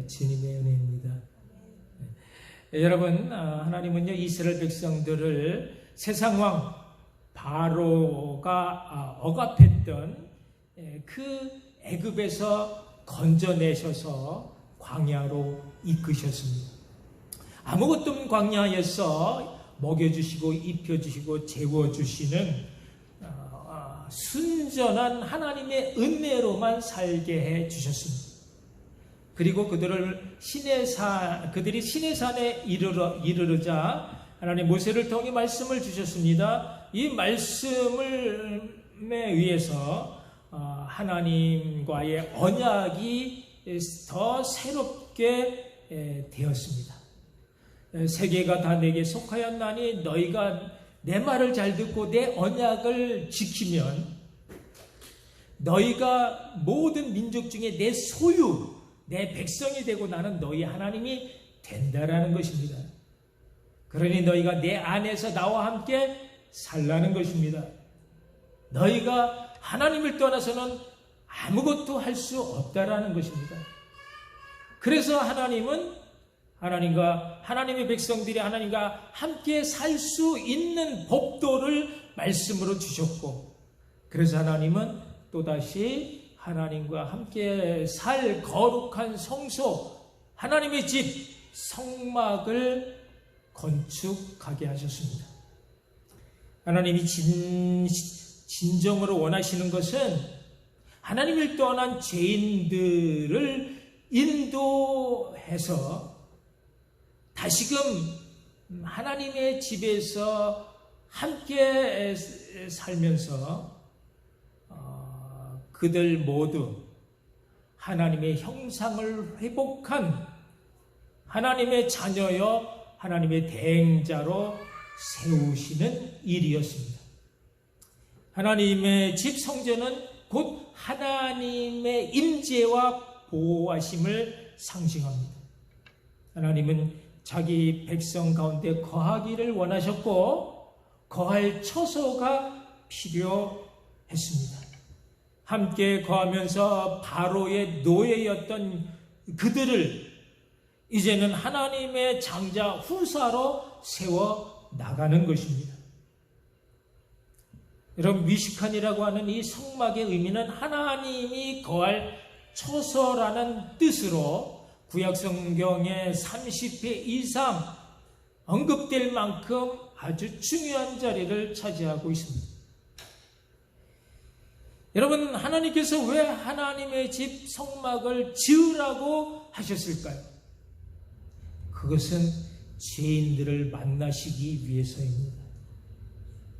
주님의 은혜입니다. 여러분, 하나님은요 이스라엘 백성들을 세상왕 바로가 억압했던 그 애굽에서 건져내셔서 광야로 이끄셨습니다. 아무것도 없는 광야에서 먹여주시고 입혀주시고 재워주시는 순전한 하나님의 은혜로만 살게 해주셨습니다. 그리고 그들이 시내산에 이르르자 하나님 모세를 통해 말씀을 주셨습니다. 이 말씀에 의해서 하나님과의 언약이 더 새롭게 되었습니다. 세계가 다 내게 속하였나니 너희가 내 말을 잘 듣고 내 언약을 지키면 너희가 모든 민족 중에 내 소유, 내 백성이 되고 나는 너희 하나님이 된다라는 것입니다. 그러니 너희가 내 안에서 나와 함께 살라는 것입니다. 너희가 하나님을 떠나서는 아무것도 할 수 없다라는 것입니다. 그래서 하나님은 하나님의 백성들이 하나님과 함께 살 수 있는 법도를 말씀으로 주셨고, 그래서 하나님은 또다시 하나님과 함께 살 거룩한 성소, 하나님의 집, 성막을 건축하게 하셨습니다. 하나님이 진정으로 원하시는 것은 하나님을 떠난 죄인들을 인도해서 다시금 하나님의 집에서 함께 살면서 그들 모두 하나님의 형상을 회복한 하나님의 자녀여 하나님의 대행자로 세우시는 일이었습니다. 하나님의 집 성전은 곧 하나님의 임재와 보호하심을 상징합니다. 하나님은 자기 백성 가운데 거하기를 원하셨고 거할 처소가 필요했습니다. 함께 거하면서 바로의 노예였던 그들을 이제는 하나님의 장자 후사로 세워 나가는 것입니다. 여러분, 미시칸이라고 하는 이 성막의 의미는 하나님이 거할 처소라는 뜻으로 구약 성경에 30회 이상 언급될 만큼 아주 중요한 자리를 차지하고 있습니다. 여러분, 하나님께서 왜 하나님의 집 성막을 지으라고 하셨을까요? 그것은 죄인들을 만나시기 위해서입니다.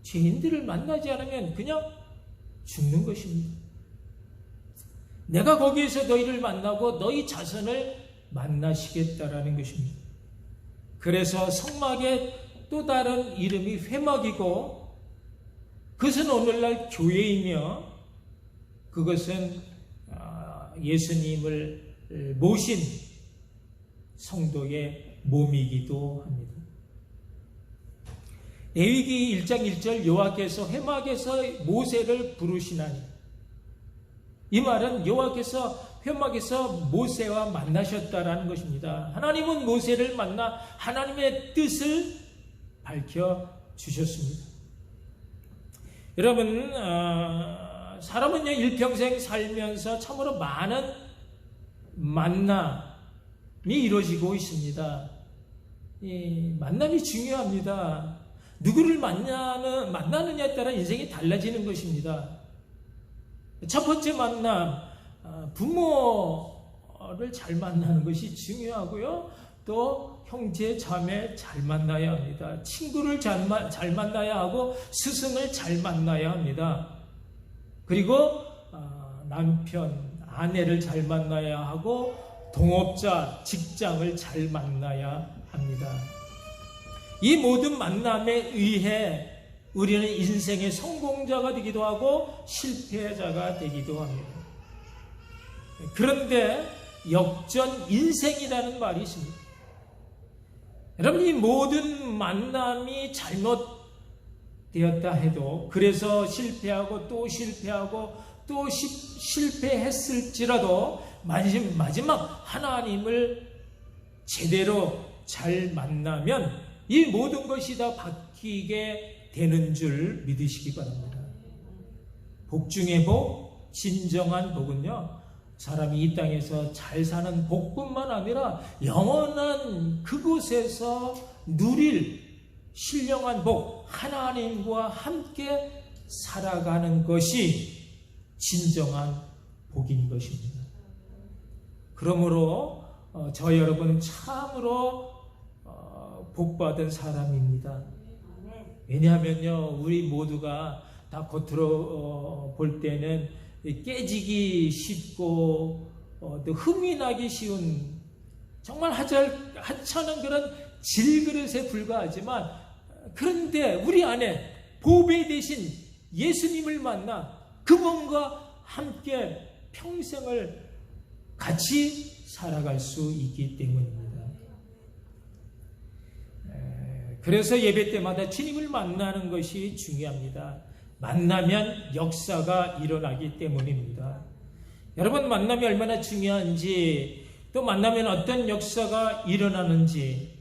죄인들을 만나지 않으면 그냥 죽는 것입니다. 내가 거기에서 너희를 만나고 너희 자손을 만나시겠다라는 것입니다. 그래서 성막의 또 다른 이름이 회막이고, 그것은 오늘날 교회이며, 그것은 예수님을 모신 성도의 몸이기도 합니다. 레위기 1장 1절 여호와께서 회막에서 모세를 부르시나니, 이 말은 여호와께서 회막에서 모세와 만나셨다라는 것입니다. 하나님은 모세를 만나 하나님의 뜻을 밝혀주셨습니다. 여러분, 사람은요 일평생 살면서 참으로 많은 만남이 이루어지고 있습니다. 이 만남이 중요합니다. 누구를 만나느냐에 따라 인생이 달라지는 것입니다. 첫 번째 만남, 부모를 잘 만나는 것이 중요하고요. 또 형제, 자매 잘 만나야 합니다. 친구를 잘 만나야 하고 스승을 잘 만나야 합니다. 그리고 남편, 아내를 잘 만나야 하고 동업자, 직장을 잘 만나야 합니다. 이 모든 만남에 의해 우리는 인생의 성공자가 되기도 하고 실패자가 되기도 합니다. 그런데 역전 인생이라는 말이 있습니다. 여러분, 이 모든 만남이 잘못되었다 해도, 그래서 실패하고 또 실패하고 또 실패했을지라도 마지막 하나님을 제대로 잘 만나면 이 모든 것이 다 바뀌게 되는 줄 믿으시기 바랍니다. 복 중에 복, 진정한 복은요, 사람이 이 땅에서 잘 사는 복뿐만 아니라 영원한 그곳에서 누릴 신령한 복, 하나님과 함께 살아가는 것이 진정한 복인 것입니다. 그러므로 저 여러분은 참으로 복받은 사람입니다. 왜냐하면요, 우리 모두가 다 겉으로 볼 때는 깨지기 쉽고 또 흠이 나기 쉬운 정말 하찮은 그런 질그릇에 불과하지만, 그런데 우리 안에 보배 대신 예수님을 만나 그분과 함께 평생을 같이 살아갈 수 있기 때문입니다. 그래서 예배 때마다 주님을 만나는 것이 중요합니다. 만나면 역사가 일어나기 때문입니다. 여러분, 만남이 얼마나 중요한지, 또 만나면 어떤 역사가 일어나는지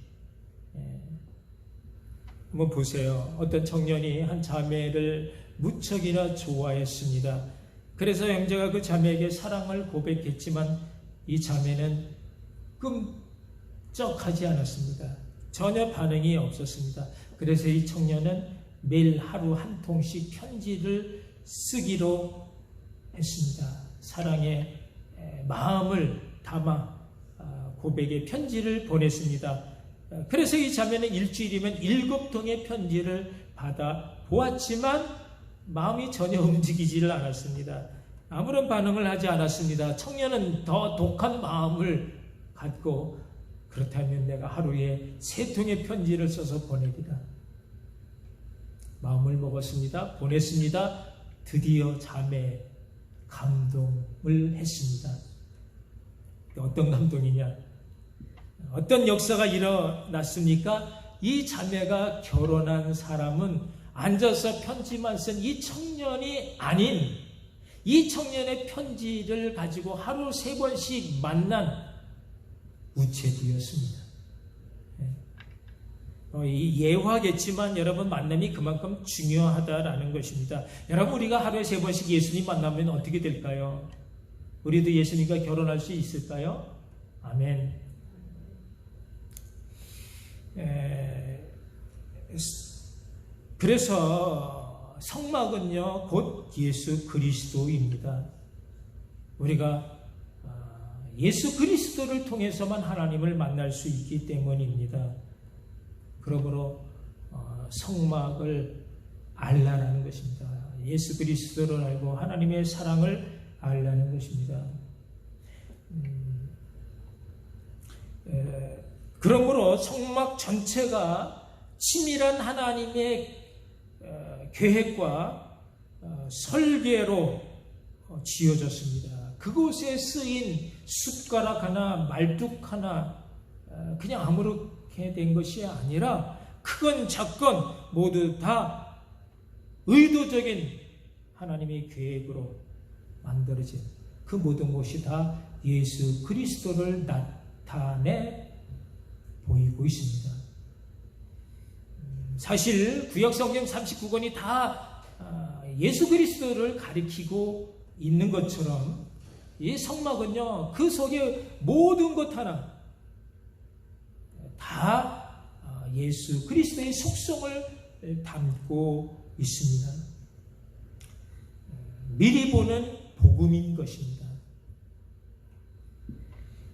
한번 보세요. 어떤 청년이 한 자매를 무척이나 좋아했습니다. 그래서 형제가 그 자매에게 사랑을 고백했지만 이 자매는 꿈쩍하지 않았습니다. 전혀 반응이 없었습니다. 그래서 이 청년은 매일 하루 한 통씩 편지를 쓰기로 했습니다. 사랑의 마음을 담아 고백의 편지를 보냈습니다. 그래서 이 자매는 일주일이면 7통의 편지를 받아 보았지만 마음이 전혀 움직이지를 않았습니다. 아무런 반응을 하지 않았습니다. 청년은 더 독한 마음을 갖고, 그렇다면 내가 하루에 3통의 편지를 써서 보내리라. 마음을 먹었습니다. 보냈습니다. 드디어 자매 감동을 했습니다. 어떤 감동이냐? 어떤 역사가 일어났습니까? 이 자매가 결혼한 사람은 앉아서 편지만 쓴 이 청년이 아닌, 이 청년의 편지를 가지고 하루 3번씩 만난 우체부였습니다. 예화겠지만 여러분, 만남이 그만큼 중요하다라는 것입니다. 여러분, 우리가 하루에 3번씩 예수님 만나면 어떻게 될까요? 우리도 예수님과 결혼할 수 있을까요? 아멘. 그래서 성막은요, 곧 예수 그리스도입니다. 우리가 예수 그리스도를 통해서만 하나님을 만날 수 있기 때문입니다. 그러므로 성막을 알라는 것입니다. 예수 그리스도를 알고 하나님의 사랑을 알라는 것입니다. 그러므로 성막 전체가 치밀한 하나님의 계획과 설계로 지어졌습니다. 그곳에 쓰인 숟가락 하나, 말뚝 하나 그냥 아무렇게 된 것이 아니라 크건 작건 모두 다 의도적인 하나님의 계획으로 만들어진 그 모든 것이 다 예수 그리스도를 나타내 보이고 있습니다. 사실 구약성경 39권이 다 예수 그리스도를 가리키고 있는 것처럼 이 성막은요, 그 속에 모든 것 하나 다 예수 그리스도의 속성을 담고 있습니다. 미리 보는 복음인 것입니다.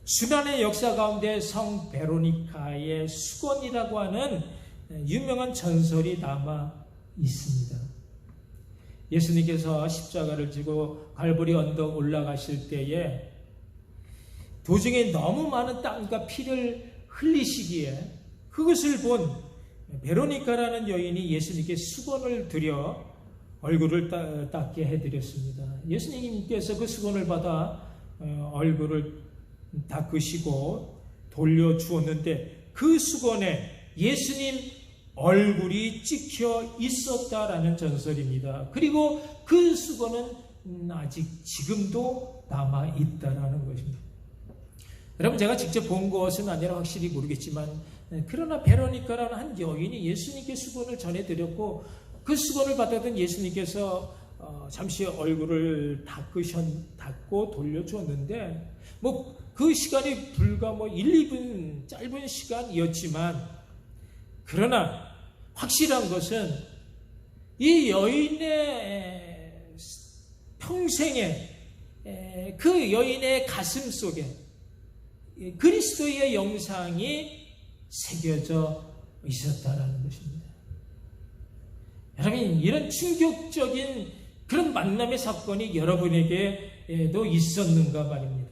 순환의 역사 가운데 성 베로니카의 수건이라고 하는 유명한 전설이 남아 있습니다. 예수님께서 십자가를 지고 갈보리 언덕 올라가실 때에 도중에 너무 많은 땀과 피를 흘리시기에 그것을 본 베로니카라는 여인이 예수님께 수건을 들여 얼굴을 닦게 해드렸습니다. 예수님께서 그 수건을 받아 얼굴을 닦으시고 돌려주었는데 그 수건에 예수님 얼굴이 찍혀 있었다라는 전설입니다. 그리고 그 수건은 아직 지금도 남아 있다라는 것입니다. 여러분, 제가 직접 본 것은 아니라 확실히 모르겠지만, 그러나 베로니카라는 한 여인이 예수님께 수건을 전해드렸고, 그 수건을 받았던 예수님께서 잠시 얼굴을 닦고 돌려주었는데, 그 시간이 불과 1, 2분 짧은 시간이었지만, 그러나 확실한 것은 이 여인의 평생에, 그 여인의 가슴 속에 그리스도의 영상이 새겨져 있었다라는 것입니다. 여러분, 이런 충격적인 그런 만남의 사건이 여러분에게도 있었는가 말입니다.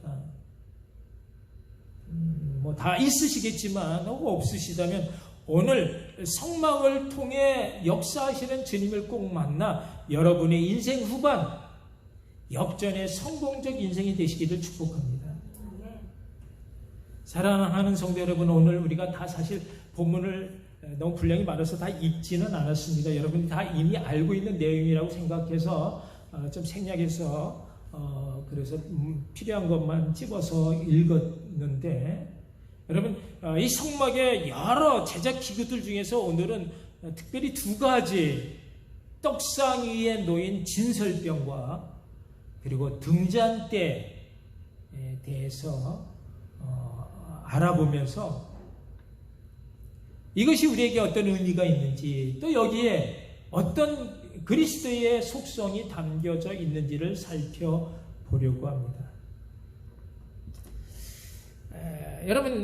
다 있으시겠지만 혹은 없으시다면 오늘 성막을 통해 역사하시는 주님을 꼭 만나 여러분의 인생 후반 역전의 성공적 인생이 되시기를 축복합니다. 사랑하는 성도 여러분, 오늘 우리가 다 사실 본문을 너무 분량이 많아서 다 읽지는 않았습니다. 여러분이 다 이미 알고 있는 내용이라고 생각해서 좀 생략해서 그래서 필요한 것만 집어서 읽었는데, 여러분, 이 성막의 여러 제작 기구들 중에서 오늘은 특별히 두 가지, 떡상 위에 놓인 진설병과 그리고 등잔대에 대해서 알아보면서 이것이 우리에게 어떤 의미가 있는지, 또 여기에 어떤 그리스도의 속성이 담겨져 있는지를 살펴보려고 합니다. 여러분,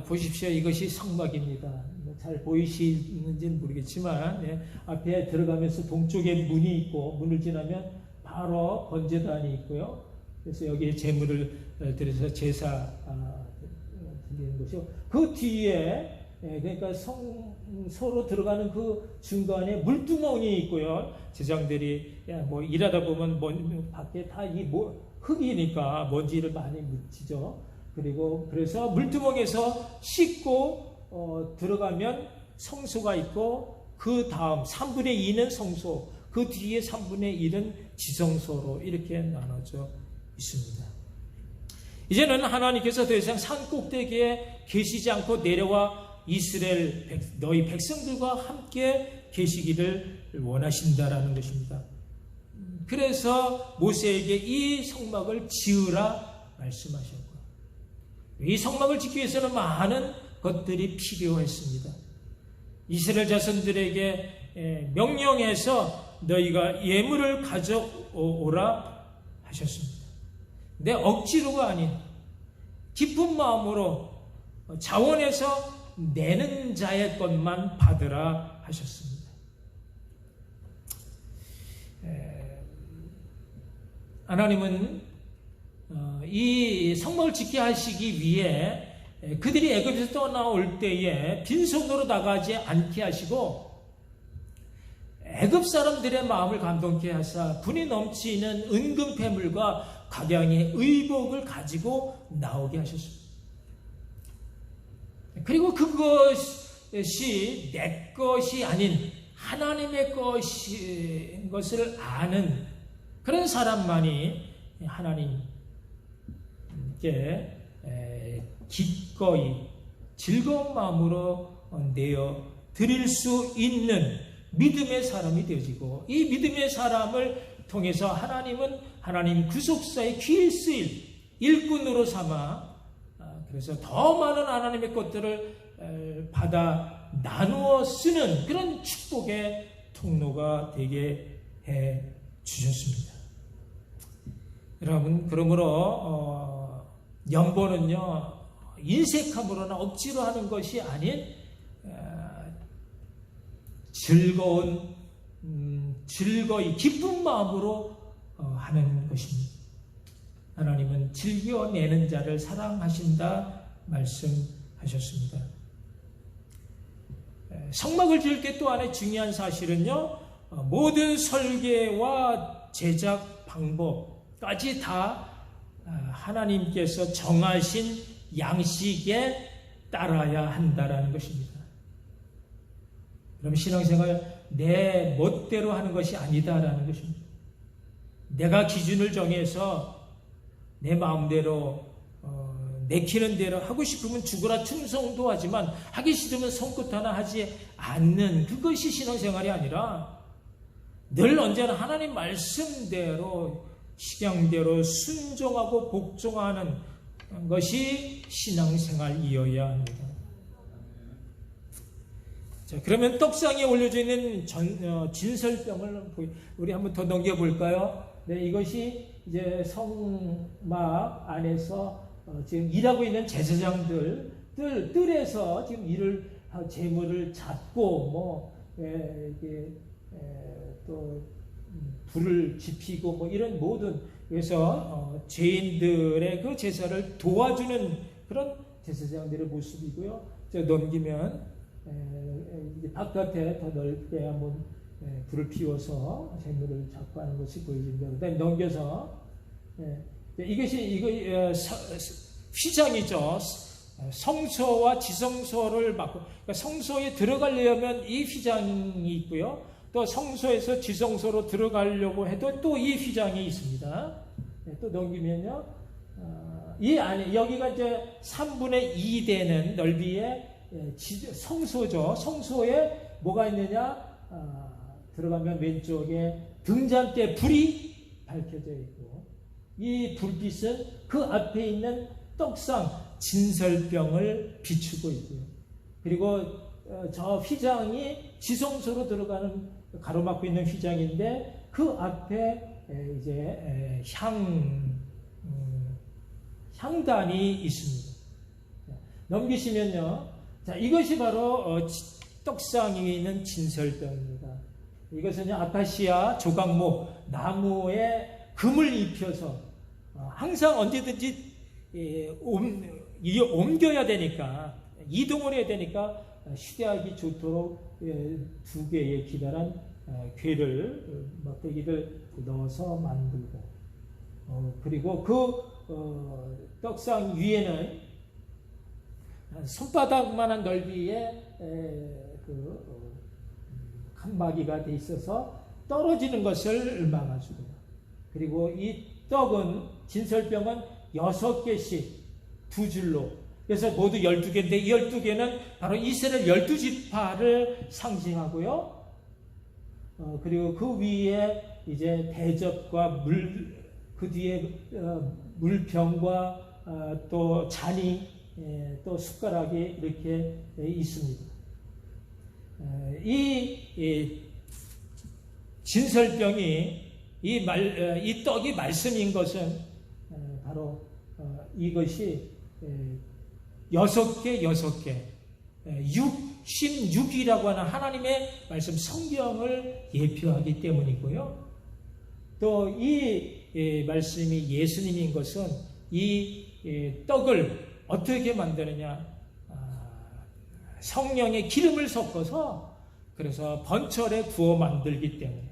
보십시오. 이것이 성막입니다. 잘 보이시는지는 모르겠지만, 앞에 들어가면서 동쪽에 문이 있고, 문을 지나면 바로 번제단이 있고요. 그래서 여기에 제물을 드려서 제사 드리는 것이고, 그 뒤에, 그러니까 성소로 들어가는 그 중간에 물두멍이 있고요. 제장들이 일하다 보면 밖에 다 흙이니까 먼지를 많이 묻히죠. 그리고 그래서 물두멍에서 씻고 들어가면 성소가 있고, 그 다음 3분의 2는 성소, 그 뒤에 3분의 1은 지성소로 이렇게 나눠져 있습니다. 이제는 하나님께서 더 이상 산 꼭대기에 계시지 않고 내려와 이스라엘 너희 백성들과 함께 계시기를 원하신다라는 것입니다. 그래서 모세에게 이 성막을 지으라 말씀하셨고, 이 성막을 짓기 위해서는 많은 것들이 필요했습니다. 이스라엘 자손들에게 명령해서 너희가 예물을 가져오라 하셨습니다. 내 억지로가 아닌 깊은 마음으로 자원해서 내는 자의 것만 받으라 하셨습니다. 하나님은 이 성막을 짓게 하시기 위해 그들이 애굽에서 떠나올 때에 빈손으로 나가지 않게 하시고, 애굽 사람들의 마음을 감동케 하사 분이 넘치는 은금 패물과 각양의 의복을 가지고 나오게 하셨습니다. 그리고 그것이 내 것이 아닌 하나님의 것을 아는 그런 사람만이 하나님께 기꺼이 즐거운 마음으로 내어 드릴 수 있는 믿음의 사람이 되어지고, 이 믿음의 사람을 통해서 하나님은 하나님 구속사의 귀일 쓰일 일꾼으로 삼아, 그래서 더 많은 하나님의 것들을 받아 나누어 쓰는 그런 축복의 통로가 되게 해 주셨습니다. 여러분, 그러므로 연보는요, 인색함으로나 억지로 하는 것이 아닌 즐거이 기쁜 마음으로 하는 것입니다. 하나님은 즐겨내는 자를 사랑하신다 말씀하셨습니다. 성막을 지을 때 또 하나의 중요한 사실은요, 모든 설계와 제작 방법까지 다 하나님께서 정하신 양식에 따라야 한다라는 것입니다. 그럼 신앙생활 내 멋대로 하는 것이 아니다라는 것입니다. 내가 기준을 정해서 내 마음대로 내키는 대로 하고 싶으면 죽으라 충성도 하지만 하기 싫으면 손끝 하나 하지 않는 그것이 신앙생활이 아니라 늘 언제나 하나님 말씀대로 식양대로 순종하고 복종하는 것이 신앙생활이어야 합니다. 자, 그러면 떡상에 올려져 있는 진설병을 우리 한번 더 넘겨볼까요? 네, 이것이 이제 성막 안에서 지금 일하고 있는 제사장들 뜰에서 지금 재물을 잡고 또 불을 지피고 뭐 이런 모든, 그래서 죄인들의 그 제사를 도와주는 그런 제사장들의 모습이고요. 넘기면 이제 바깥에 더 넓게 한번 불을 피워서 재물을 잡고 하는 것이 보여집니다. 그다음에 넘겨서 이것이 휘장이죠. 성소와 지성소를 맡고, 그러니까 성소에 들어가려면 이 휘장이 있고요. 또 성소에서 지성소로 들어가려고 해도 또 이 휘장이 있습니다. 또 넘기면요, 이 안에 여기가 이제 3분의 2 되는 넓이의 성소죠. 성소에 뭐가 있느냐? 들어가면 왼쪽에 등잔대 불이 밝혀져 있고, 이 불빛은 그 앞에 있는 떡상 진설병을 비추고 있고요. 그리고 저 휘장이 지성소로 들어가는 가로막고 있는 휘장인데 그 앞에 이제 향단이 있습니다. 넘기시면요, 자, 이것이 바로 떡상에 있는 진설병입니다. 이것은 아카시아 조각목 나무에 금을 입혀서 항상 언제든지 옮겨야 되니까, 이동을 해야 되니까 휴대하기 좋도록 2개의 기다란 궤를 막대기를 넣어서 만들고, 그리고 그 떡상 위에는 손바닥만한 넓이의 칸막이가 돼 있어서 떨어지는 것을 막아주고, 그리고 이 떡은 진설병은 6개씩 2줄로, 그래서 모두 12개인데 이 12개는 바로 이스라엘 12지파를 상징하고요. 그리고 그 위에 이제 대접과 그 뒤에 물병과 또 잔이, 또 숟가락이 이렇게 있습니다. 이 진설병이 이 떡이 말씀인 것은 바로 이것이 6개 66이라고 하는 하나님의 말씀 성경을 예표하기 때문이고요. 또 이 말씀이 예수님인 것은 이 떡을 어떻게 만드느냐, 성령의 기름을 섞어서 그래서 번철에 구워 만들기 때문에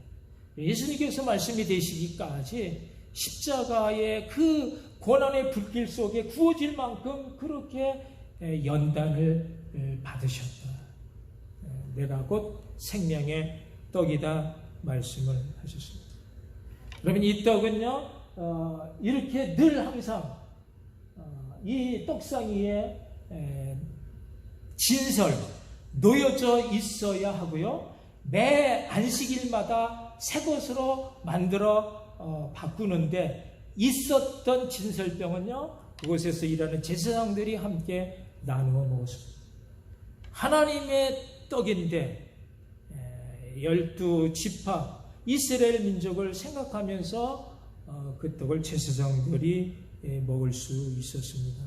예수님께서 말씀이 되시기까지 십자가의 그 고난의 불길 속에 구워질 만큼 그렇게 연단을 받으셨다. 내가 곧 생명의 떡이다 말씀을 하셨습니다. 그러면 이 떡은요, 이렇게 늘 항상 이 떡상 위에 진설 놓여져 있어야 하고요. 매 안식일마다 새 것으로 만들어 바꾸는데 있었던 진설병은요, 그곳에서 일하는 제사장들이 함께 나누어 먹었습니다. 하나님의 떡인데 12지파 이스라엘 민족을 생각하면서 그 떡을 제사장들이 먹을 수 있었습니다.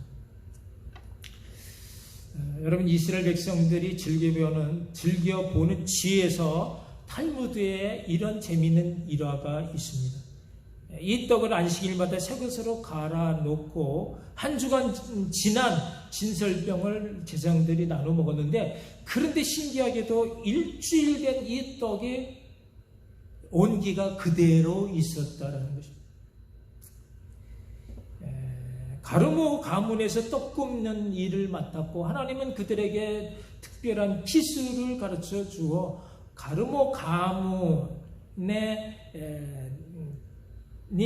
여러분, 이스라엘 백성들이 즐겨보는 지에서 탈무드에 이런 재미있는 일화가 있습니다. 이 떡을 안식일마다 새 것으로 갈아 놓고 한 주간 지난 진설병을 제사장들이 나눠 먹었는데, 그런데 신기하게도 일주일 된 이 떡이 온기가 그대로 있었다라는 것입니다. 가르모 가문에서 떡 굽는 일을 맡았고, 하나님은 그들에게 특별한 기술을 가르쳐 주어 가르모 가문에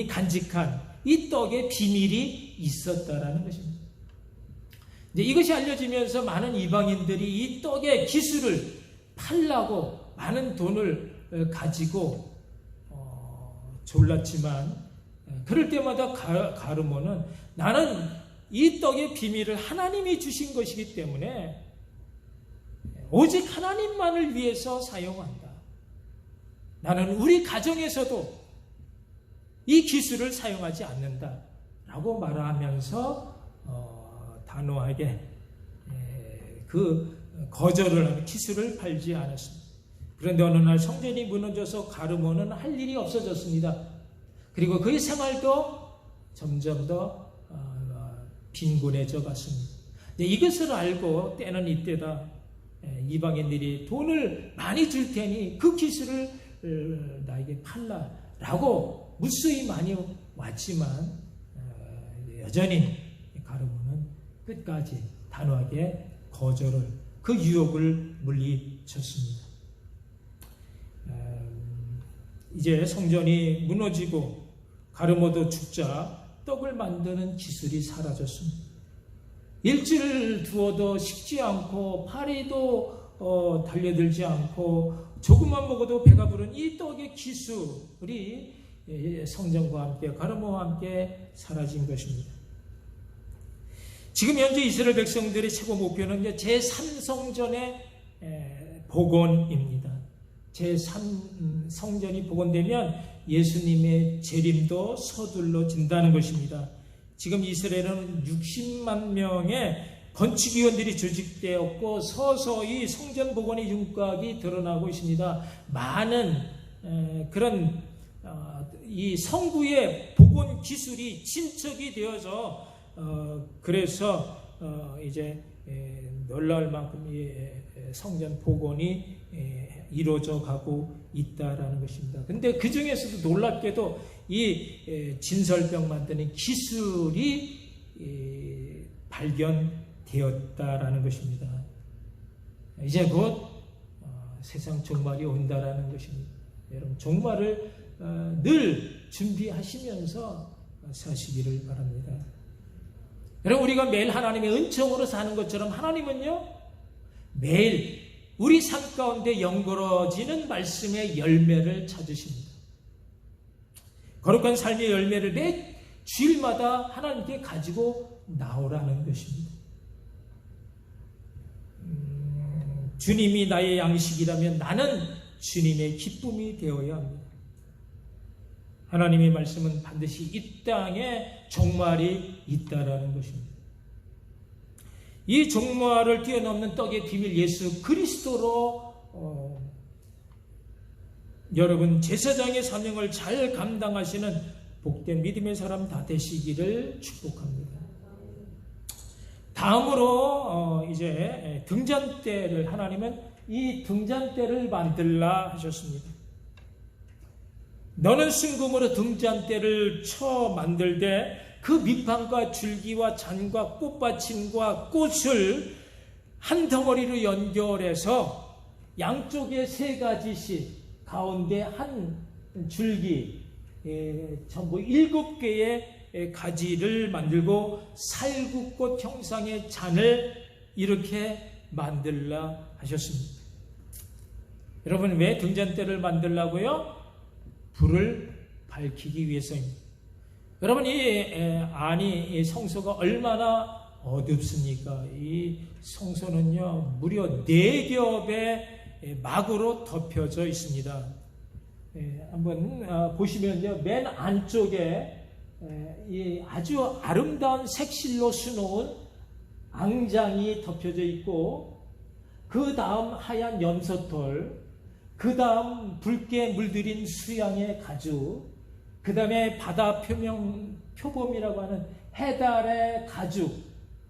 간직한 이 떡에 비밀이 있었다라는 것입니다. 이제 이것이 알려지면서 많은 이방인들이 이 떡의 기술을 팔라고 많은 돈을 가지고 졸랐지만, 그럴 때마다 가르모는 나는 이 떡의 비밀을 하나님이 주신 것이기 때문에 오직 하나님만을 위해서 사용한다. 나는 우리 가정에서도 이 기술을 사용하지 않는다 라고 말하면서 단호하게 그 거절을 하는, 기술을 팔지 않았습니다. 그런데 어느 날 성전이 무너져서 가르모는 할 일이 없어졌습니다. 그리고 그의 생활도 점점 더 빈곤해져 갔습니다. 이것을 알고 때는 이때다 이방인들이 돈을 많이 줄 테니 그 기술을 나에게 팔라라고 무수히 많이 왔지만 여전히 가르모는 끝까지 단호하게 거절을, 그 유혹을 물리쳤습니다. 이제 성전이 무너지고 가르모도 죽자 떡을 만드는 기술이 사라졌습니다. 일주일 두어도 식지 않고 파리도 달려들지 않고 조금만 먹어도 배가 부른 이 떡의 기술이 성전과 함께 가르모와 함께 사라진 것입니다. 지금 현재 이스라엘 백성들의 최고 목표는 제3성전의 복원입니다. 제3성전이 복원되면 예수님의 재림도 서둘러진다는 것입니다. 지금 이스라엘은 60만 명의 건축위원들이 조직되었고 서서히 성전 복원의 윤곽이 드러나고 있습니다. 많은 그런 이 성구의 복원 기술이 진척이 되어서 그래서 이제 놀라울 만큼 이 성전 복원이 이루어져 가고 있다라는 것입니다. 근데 그 중에서도 놀랍게도 이 진설병 만드는 기술이 발견되었다라는 것입니다. 이제 곧 세상 종말이 온다라는 것입니다. 여러분, 종말을 늘 준비하시면서 사시기를 바랍니다. 여러분, 우리가 매일 하나님의 은총으로 사는 것처럼 하나님은요, 매일 우리 삶 가운데 연걸어지는 말씀의 열매를 찾으십니다. 거룩한 삶의 열매를 매 주일마다 하나님께 가지고 나오라는 것입니다. 주님이 나의 양식이라면 나는 주님의 기쁨이 되어야 합니다. 하나님의 말씀은 반드시 이 땅에 종말이 있다라는 것입니다. 이 종말을 뛰어넘는 떡의 비밀 예수 그리스도로 여러분 제사장의 사명을 잘 감당하시는 복된 믿음의 사람 다 되시기를 축복합니다. 다음으로 이제 등잔대를, 하나님은 이 등잔대를 만들라 하셨습니다. 너는 순금으로 등잔대를 쳐 만들되 그 밑판과 줄기와 잔과 꽃받침과 꽃을 한 덩어리로 연결해서 양쪽에 3가지씩 가운데 한 줄기 전부 7개의 가지를 만들고 살구꽃 형상의 잔을 이렇게 만들라 하셨습니다. 여러분, 왜 등잔대를 만들라고요? 불을 밝히기 위해서입니다. 여러분, 이 성소가 얼마나 어둡습니까? 이 성소는요, 무려 4겹의 막으로 덮여져 있습니다. 한번 보시면요, 맨 안쪽에 이 아주 아름다운 색실로 수놓은 앙장이 덮여져 있고, 그 다음 하얀 염소털, 그 다음 붉게 물들인 수양의 가죽, 그 다음에 바다 표범이라고 하는 해달의 가죽,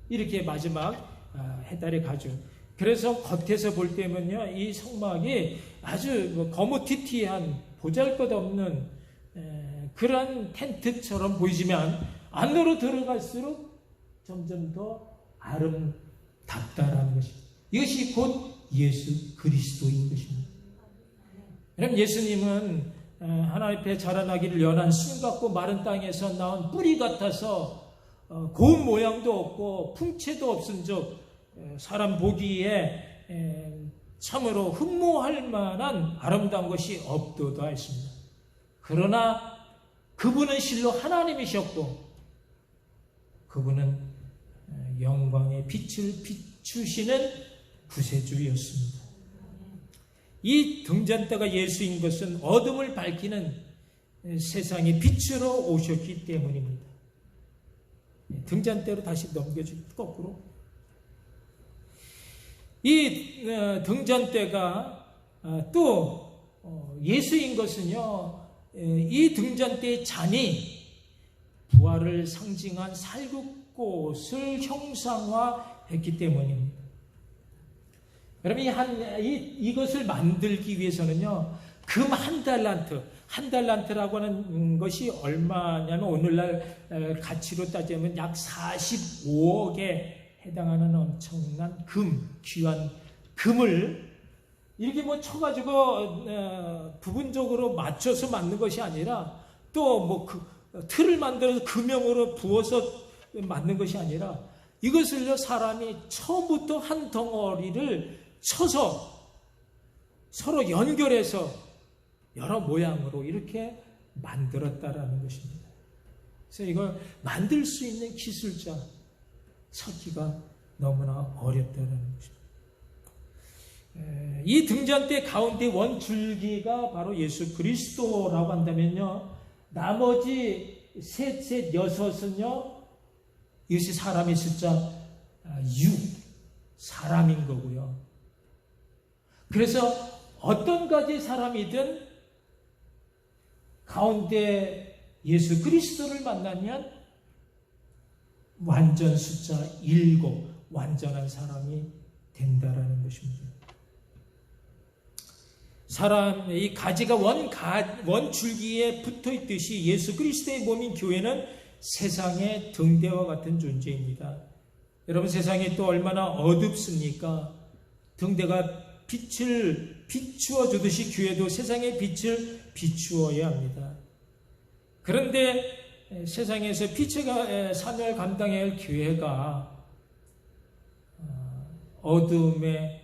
이렇게 마지막 해달의 가죽. 그래서 겉에서 볼 때면요, 이 성막이 아주 거무튀튀한 보잘것없는 그런 텐트처럼 보이지만 안으로 들어갈수록 점점 더 아름답다라는 것입니다. 이것이 곧 예수 그리스도인 것입니다. 여러분, 예수님은 하나님 앞에 자라나기를 연한 숨 같고 마른 땅에서 나온 뿌리 같아서 고운 모양도 없고 풍채도 없은즉 사람 보기에 참으로 흠모할 만한 아름다운 것이 없도다 했습니다. 그러나 그분은 실로 하나님이셨고 그분은 영광의 빛을 비추시는 구세주였습니다. 이 등잔대가 예수인 것은 어둠을 밝히는 세상의 빛으로 오셨기 때문입니다. 등잔대로 다시 넘겨주고 거꾸로. 이 등잔대가 또 예수인 것은요, 이 등잔대의 잔이 부활을 상징한 살구꽃을 형상화했기 때문입니다. 여러분, 이것을 만들기 위해서는요, 금 한 달란트라고 하는 것이 얼마냐면 오늘날 가치로 따지면 약 45억에 해당하는 엄청난 귀한 금을 이렇게 쳐가지고 부분적으로 맞춰서 만든 것이 아니라 또 틀을 만들어서 금형으로 부어서 만든 것이 아니라 이것을요, 사람이 처음부터 한 덩어리를 쳐서 서로 연결해서 여러 모양으로 이렇게 만들었다라는 것입니다. 그래서 이걸 만들 수 있는 기술자 찾기가 너무나 어렵다는 것입니다. 이 등잔대 가운데 원줄기가 바로 예수 그리스도라고 한다면요, 나머지 셋, 여섯은요, 이것이 사람의 숫자 6, 사람인 거고요. 그래서 어떤 가지 사람이든 가운데 예수 그리스도를 만나면 완전 숫자 7, 완전한 사람이 된다라는 것입니다. 이 가지가 원줄기에 붙어 있듯이 예수 그리스도의 몸인 교회는 세상의 등대와 같은 존재입니다. 여러분, 세상이 또 얼마나 어둡습니까? 등대가 빛을 비추어 주듯이 교회도 세상의 빛을 비추어야 합니다. 그런데 세상에서 빛의 사명을 감당해야 할 교회가 어둠의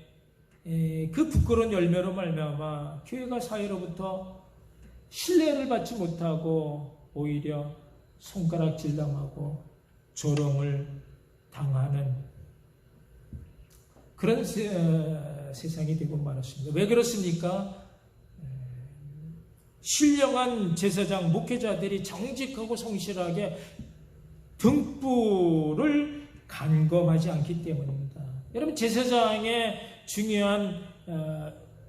그 부끄러운 열매로 말미암아 교회가 사회로부터 신뢰를 받지 못하고 오히려 손가락질 당하고 조롱을 당하는 그런 세상이 되고 말았습니다. 왜 그렇습니까? 신령한 제사장, 목회자들이 정직하고 성실하게 등불을 간검하지 않기 때문입니다. 여러분, 제사장의 중요한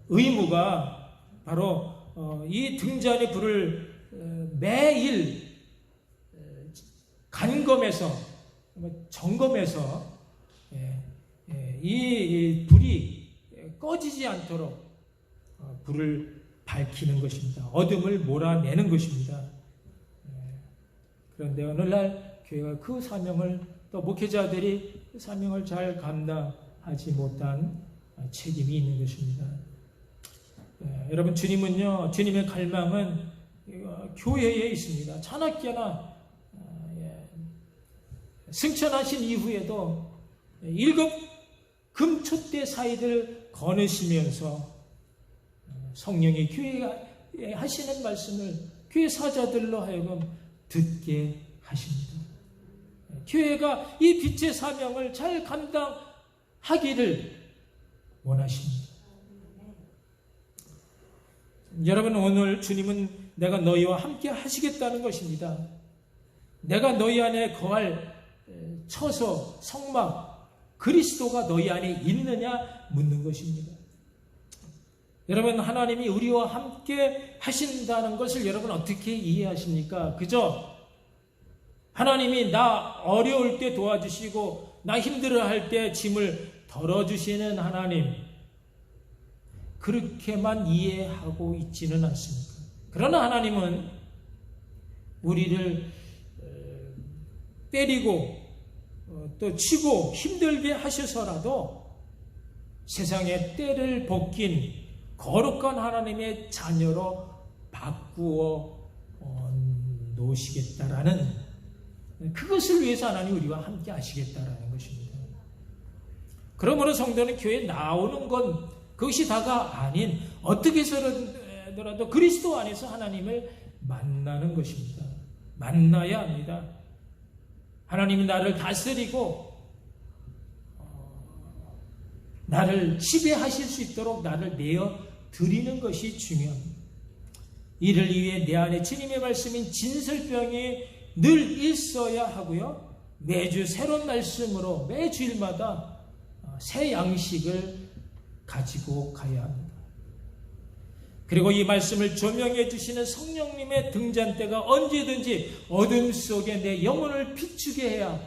의무가 바로 이 등잔의 불을 매일 간검해서 점검해서 이 불이 꺼지지 않도록 불을 밝히는 것입니다. 어둠을 몰아내는 것입니다. 그런데 오늘날 교회가 그 사명을, 또 목회자들이 그 사명을 잘 감당하지 못한 책임이 있는 것입니다. 여러분, 주님은요, 주님의 갈망은 교회에 있습니다. 자나깨나 승천하신 이후에도 7 금촛대 사이를 거느시면서 성령이 교회에 하시는 말씀을 교회 사자들로 하여금 듣게 하십니다. 교회가 이 빛의 사명을 잘 감당하기를 원하십니다. 여러분, 오늘 주님은 내가 너희와 함께 하시겠다는 것입니다. 내가 너희 안에 거할 처소, 성막, 그리스도가 너희 안에 있느냐 묻는 것입니다. 여러분, 하나님이 우리와 함께 하신다는 것을 여러분 어떻게 이해하십니까? 그죠? 하나님이 나 어려울 때 도와주시고 나 힘들어할 때 짐을 덜어주시는 하나님, 그렇게만 이해하고 있지는 않습니다. 그러나 하나님은 우리를 때리고 또 치고 힘들게 하셔서라도 세상에 때를 벗긴 거룩한 하나님의 자녀로 바꾸어 놓으시겠다라는, 그것을 위해서 하나님 우리와 함께 하시겠다라는 것입니다. 그러므로 성도는 교회에 나오는 건 그것이 다가 아닌, 어떻게 해서라도 그리스도 안에서 하나님을 만나는 것입니다. 만나야 합니다. 하나님이 나를 다스리고 나를 지배하실 수 있도록 나를 내어 드리는 것이 중요합니다. 이를 위해 내 안에 주님의 말씀인 진설병이 늘 있어야 하고요. 매주 새로운 말씀으로 매주일마다 새 양식을 가지고 가야 합니다. 그리고 이 말씀을 조명해 주시는 성령님의 등잔 때가 언제든지 어둠 속에 내 영혼을 비추게 해야,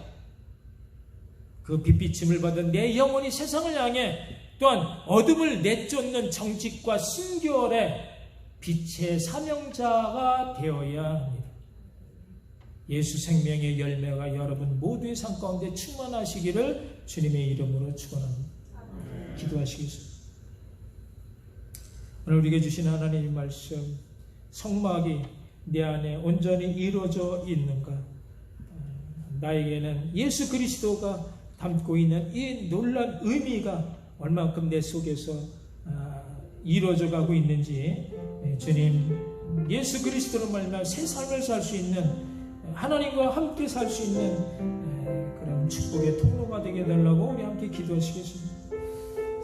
그 빛비침을 받은 내 영혼이 세상을 향해 또한 어둠을 내쫓는 정직과 순결의 빛의 사명자가 되어야 합니다. 예수 생명의 열매가 여러분 모두의 삶 가운데 충만하시기를 주님의 이름으로 축원합니다. 기도하시겠습니다. 오늘 우리에게 주신 하나님의 말씀, 성막이 내 안에 온전히 이루어져 있는가? 나에게는 예수 그리스도가 담고 있는 이 놀라운 의미가 얼만큼 내 속에서 이루어져 가고 있는지, 주님 예수 그리스도로 말미암아 새 삶을 살 수 있는, 하나님과 함께 살 수 있는 그런 축복의 통로가 되게 해달라고 우리 함께 기도하시겠습니다.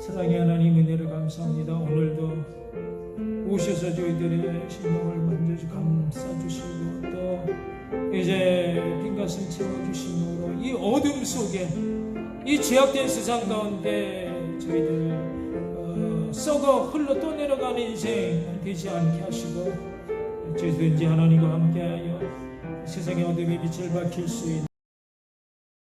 사랑의 하나님, 은혜를 감사합니다. 오늘도 오셔서 저희들의 심령을 만져주고 감싸주시고, 또 이제 빈 가슴 채워주심으로 이 어둠 속에, 이 죄악된 세상 가운데 저희들 썩어 흘러 떠내려가는 인생 되지 않게 하시고, 저희들이 하나님과 함께하여 세상의 어둠의 빛을 밝힐 수 있는